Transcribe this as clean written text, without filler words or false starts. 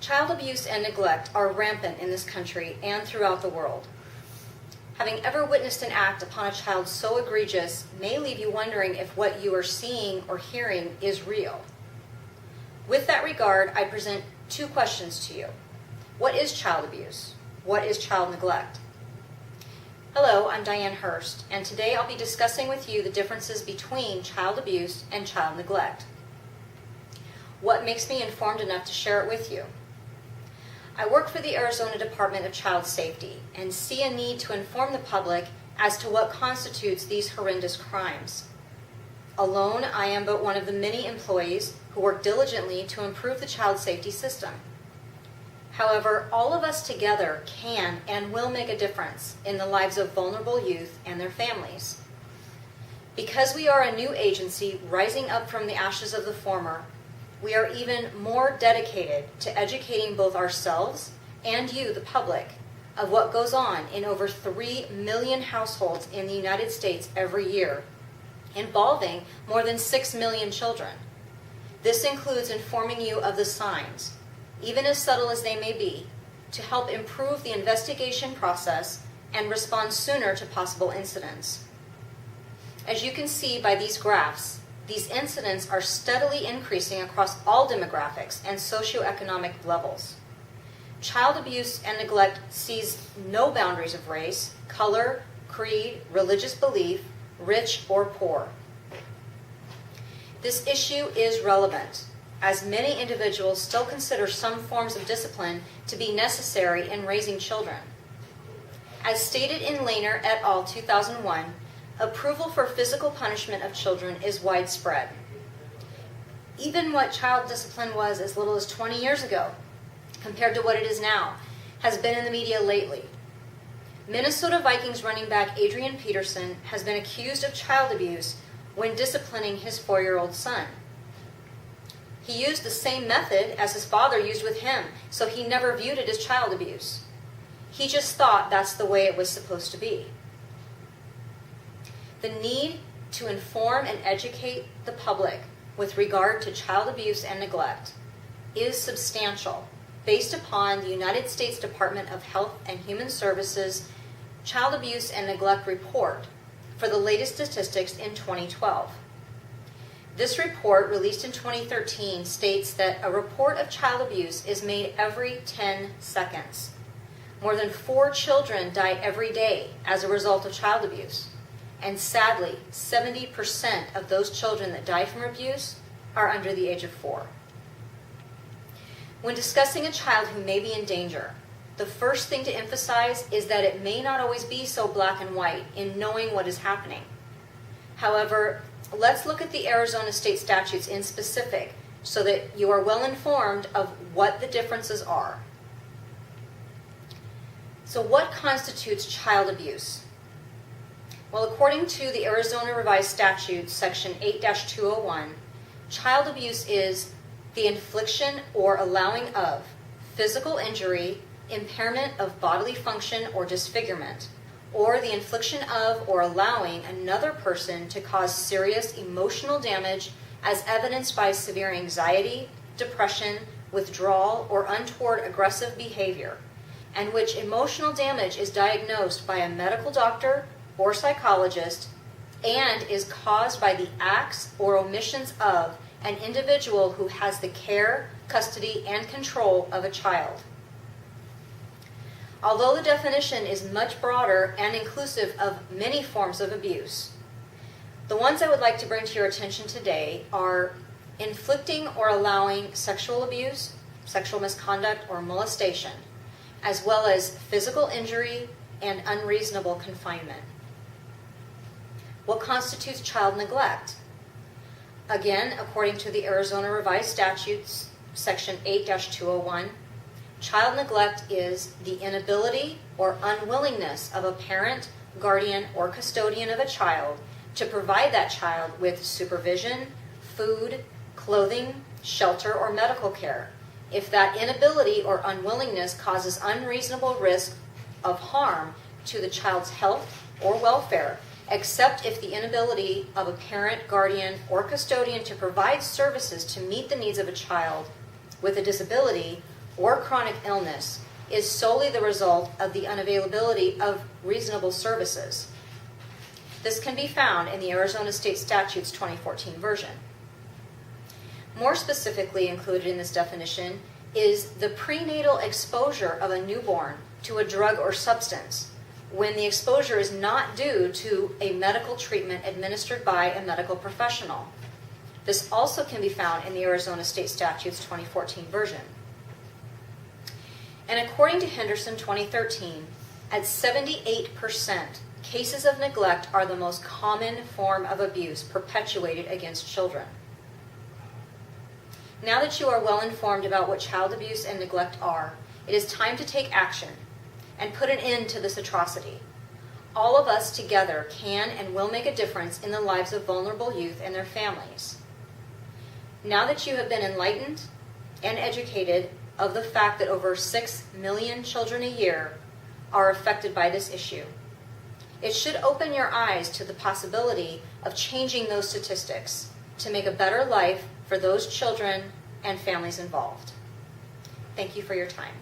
Child abuse and neglect are rampant in this country and throughout the world. Having ever witnessed an act upon a child so egregious may leave you wondering if what you are seeing or hearing is real. With that regard, I present two questions to you. What is child abuse? What is child neglect? Hello, I'm Diane Herst, and today I'll be discussing with you the differences between child abuse and child neglect. What makes me informed enough to share it with you? I work for the Arizona Department of Child Safety and see a need to inform the public as to what constitutes these horrendous crimes. Alone, I am but one of the many employees who work diligently to improve the child safety system. However, all of us together can and will make a difference in the lives of vulnerable youth and their families. Because we are a new agency rising up from the ashes of the former, we are even more dedicated to educating both ourselves and you, the public, of what goes on in over 3 million households in the United States every year, involving more than 6 million children. This includes informing you of the signs, even as subtle as they may be, to help improve the investigation process and respond sooner to possible incidents. As you can see by these graphs, these incidents are steadily increasing across all demographics and socioeconomic levels. Child abuse and neglect sees no boundaries of race, color, creed, religious belief, rich or poor. This issue is relevant, as many individuals still consider some forms of discipline to be necessary in raising children. As stated in Lehner et al. 2001, approval for physical punishment of children is widespread. Even what child discipline was as little as 20 years ago, compared to what it is now, has been in the media lately. Minnesota Vikings running back Adrian Peterson has been accused of child abuse when disciplining his 4-year-old son. He used the same method as his father used with him, so he never viewed it as child abuse. He just thought that's the way it was supposed to be. The need to inform and educate the public with regard to child abuse and neglect is substantial, based upon the United States Department of Health and Human Services Child Abuse and Neglect Report for the latest statistics in 2012. This report, released in 2013, states that a report of child abuse is made every 10 seconds. More than 4 children die every day as a result of child abuse. And sadly, 70% of those children that die from abuse are under the age of 4. When discussing a child who may be in danger, the first thing to emphasize is that it may not always be so black and white in knowing what is happening. However, let's look at the Arizona state statutes in specific so that you are well informed of what the differences are. So what constitutes child abuse? Well, according to the Arizona Revised Statutes, Section 8-201, child abuse is the infliction or allowing of physical injury, impairment of bodily function or disfigurement, or the infliction of or allowing another person to cause serious emotional damage as evidenced by severe anxiety, depression, withdrawal, or untoward aggressive behavior, and which emotional damage is diagnosed by a medical doctor or psychologist and is caused by the acts or omissions of an individual who has the care, custody, and control of a child. Although the definition is much broader and inclusive of many forms of abuse, the ones I would like to bring to your attention today are inflicting or allowing sexual abuse, sexual misconduct, or molestation, as well as physical injury and unreasonable confinement. What constitutes child neglect? Again, according to the Arizona Revised Statutes, Section 8-201, child neglect is the inability or unwillingness of a parent, guardian, or custodian of a child to provide that child with supervision, food, clothing, shelter, or medical care, if that inability or unwillingness causes unreasonable risk of harm to the child's health or welfare, except if the inability of a parent, guardian, or custodian to provide services to meet the needs of a child with a disability or chronic illness is solely the result of the unavailability of reasonable services. This can be found in the Arizona State Statutes 2014 version. More specifically included in this definition is the prenatal exposure of a newborn to a drug or substance when the exposure is not due to a medical treatment administered by a medical professional. This also can be found in the Arizona State Statutes 2014 version. And according to Henderson 2013, at 78%, cases of neglect are the most common form of abuse perpetuated against children. Now that you are well informed about what child abuse and neglect are, it is time to take action and put an end to this atrocity. All of us together can and will make a difference in the lives of vulnerable youth and their families. Now that you have been enlightened and educated of the fact that over 6 million children a year are affected by this issue, it should open your eyes to the possibility of changing those statistics to make a better life for those children and families involved. Thank you for your time.